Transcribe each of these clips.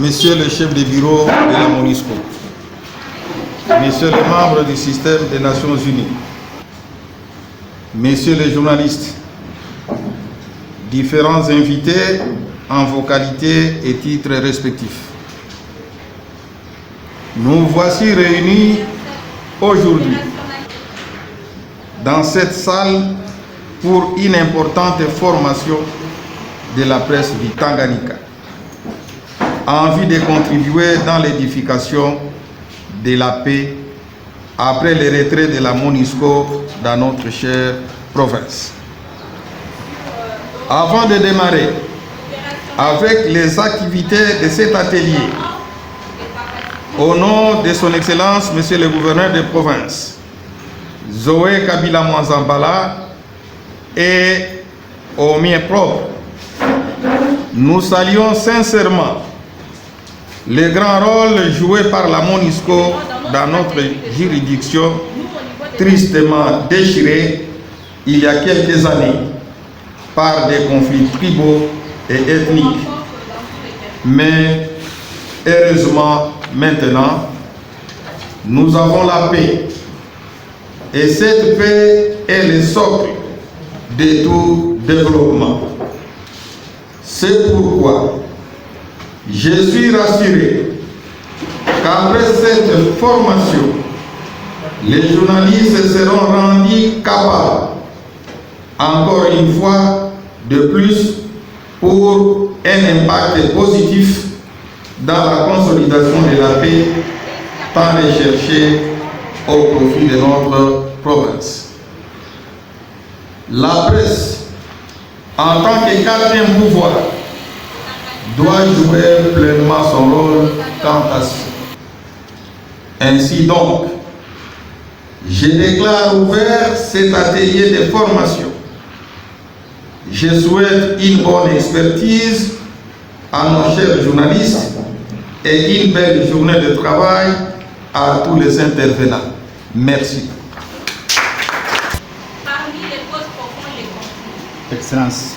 Monsieur le chef de bureau de la MONUSCO, Messieurs les membres du système des Nations Unies, Messieurs les journalistes, différents invités en vos qualités et titres respectifs. Nous voici réunis aujourd'hui dans cette salle pour une importante formation de la presse du Tanganyika, en vue de contribuer dans l'édification de la paix après le retrait de la MONUSCO dans notre chère province. Avant de démarrer avec les activités de cet atelier, au nom de son Excellence, Monsieur le Gouverneur de province, Zoé Kabila Mwanzambala, et au mien propre, nous saluons sincèrement le grand rôle joué par la MONUSCO dans notre juridiction, tristement déchirée il y a quelques années par des conflits tribaux et ethniques. Mais heureusement, maintenant, nous avons la paix. Et cette paix est le socle de tout développement. C'est pourquoi je suis rassuré qu'après cette formation, les journalistes seront rendus capables, encore une fois de plus, pour un impact positif dans la consolidation de la paix tant recherchée au profit de notre province. La presse, en tant que quatrième pouvoir, doit jouer pleinement son rôle quant à ça. Ainsi donc, je déclare ouvert cet atelier de formation. Je souhaite une bonne expertise à nos chers journalistes et une belle journée de travail à tous les intervenants. Merci. Excellence,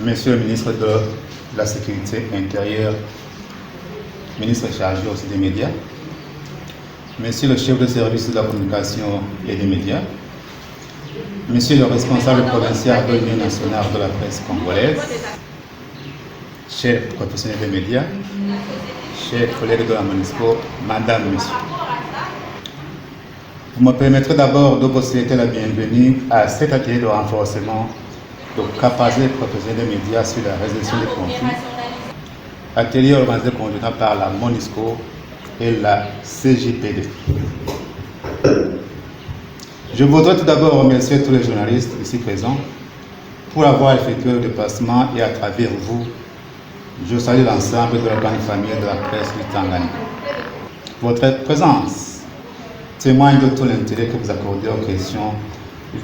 Monsieur le ministre de la Sécurité intérieure, ministre chargé aussi des médias, Monsieur le chef de service de la communication et des médias, Monsieur le responsable provincial de l'Union nationale de la presse congolaise, chers professionnels des médias, chers collègues de la MONUSCO, Madame, Monsieur. Vous me permettrez d'abord de vous souhaiter la bienvenue à cet atelier de renforcement de capacité professionnelle des médias sur la résolution des conflits, atelier organisé conjointement par la MONUSCO et la CJPD. Je voudrais tout d'abord remercier tous les journalistes ici présents pour avoir effectué le déplacement et à travers vous, je salue l'ensemble de la grande famille de la presse du Tanganyika. Votre présence témoigne de tout l'intérêt que vous accordez aux questions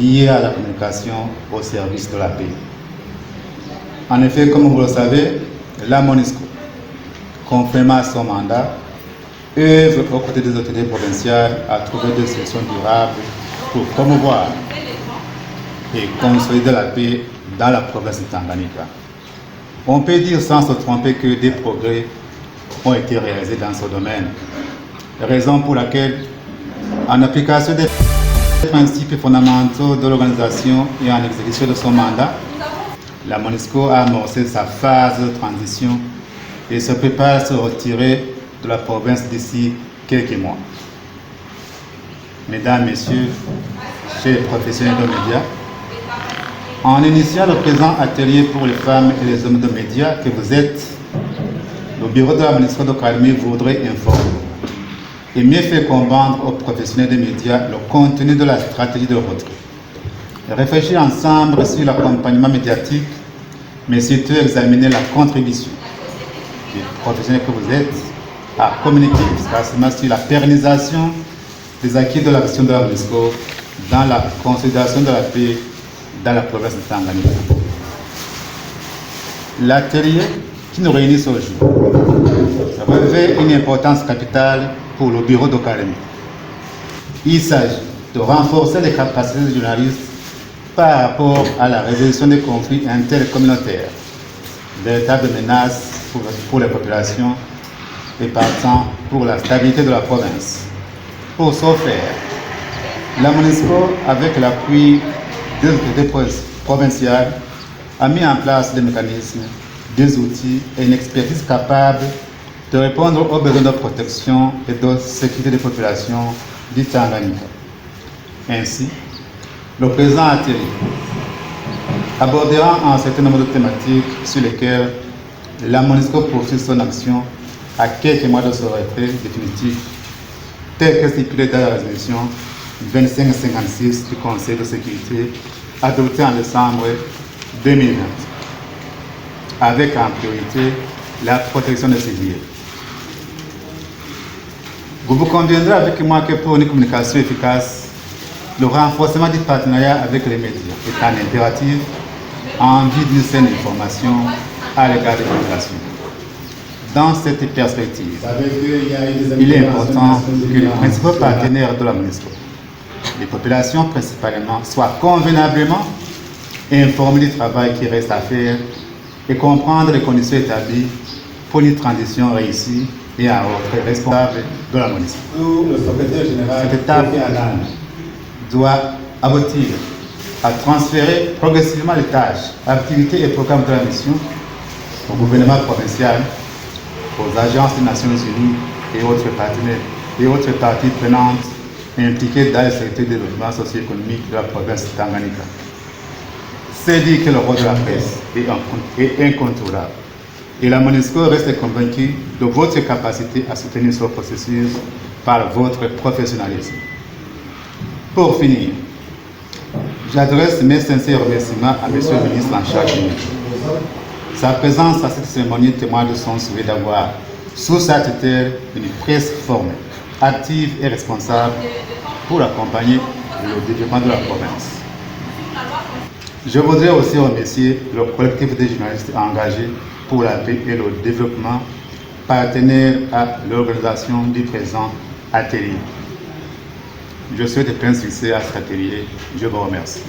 liées à la communication au service de la paix. En effet, comme vous le savez, la MONUSCO, conformément à son mandat, œuvre aux côtés des autorités provinciales à trouver des solutions durables pour promouvoir et consolider la paix dans la province de Tanganyika. On peut dire sans se tromper que des progrès ont été réalisés dans ce domaine, raison pour laquelle, en application des principes fondamentaux de l'organisation et en exécution de son mandat, la MONUSCO a amorcé sa phase de transition et se prépare à se retirer de la province d'ici quelques mois. Mesdames, Messieurs, chers professionnels de médias, en initiant le présent atelier pour les femmes et les hommes de médias que vous êtes, le bureau de la MONUSCO de Kalemi voudrait informer et mieux faire comprendre aux professionnels des médias le contenu de la stratégie de retrait. Réfléchir ensemble sur l'accompagnement médiatique, mais surtout examiner la contribution des professionnels que vous êtes à communiquer efficacement sur la pérennisation des acquis de l'action de la MONUSCO dans la consolidation de la paix dans la province de Tanganyika. L'atelier qui nous réunit ce jour revêt une importance capitale pour le bureau de Kalemi. Il s'agit de renforcer les capacités des journalistes par rapport à la résolution des conflits intercommunautaires, véritable menace pour les populations et partant pour la stabilité de la province. Pour ce faire, la MONUSCO, avec l'appui des autorités provinciales, a mis en place des mécanismes, des outils et une expertise capable de répondre aux besoins de protection et de sécurité des populations du Tanganyika. Ainsi, le président Attili abordera un certain nombre de thématiques sur lesquelles la MONUSCO poursuit son action à quelques mois de son retrait définitif, tel que stipulé dans la résolution 2556 du Conseil de sécurité adoptée en décembre 2020, avec en priorité la protection des civils. Vous vous conviendrez avec moi que pour une communication efficace, le renforcement du partenariat avec les médias est un impératif en vue d'une saine information à l'égard des populations. Dans cette perspective, il est important que les principaux partenaires de la MONUSCO, les populations principalement, soient convenablement informés du travail qui reste à faire et comprendre les conditions établies pour une transition réussie et à être responsable de la MONUSCO. Cette étape doit aboutir à transférer progressivement les tâches, activités et programmes de la mission au gouvernement provincial, aux agences des Nations Unies et autres partenaires et autres parties prenantes impliquées dans le secteur du développement socio-économique de la province de Tanganyika. C'est dire que le rôle de la presse est incontournable. Et la MONUSCO reste convaincue de votre capacité à soutenir ce processus par votre professionnalisme. Pour finir, j'adresse mes sincères remerciements à M. le ministre en charge du métier. Sa présence à cette cérémonie témoigne de son souhait d'avoir sous sa tutelle une presse formée, active et responsable pour accompagner le développement de la province. Je voudrais aussi remercier le collectif des journalistes engagés pour la paix et le développement, partenaire à l'organisation du présent atelier. Je souhaite plein succès à cet atelier. Je vous remercie.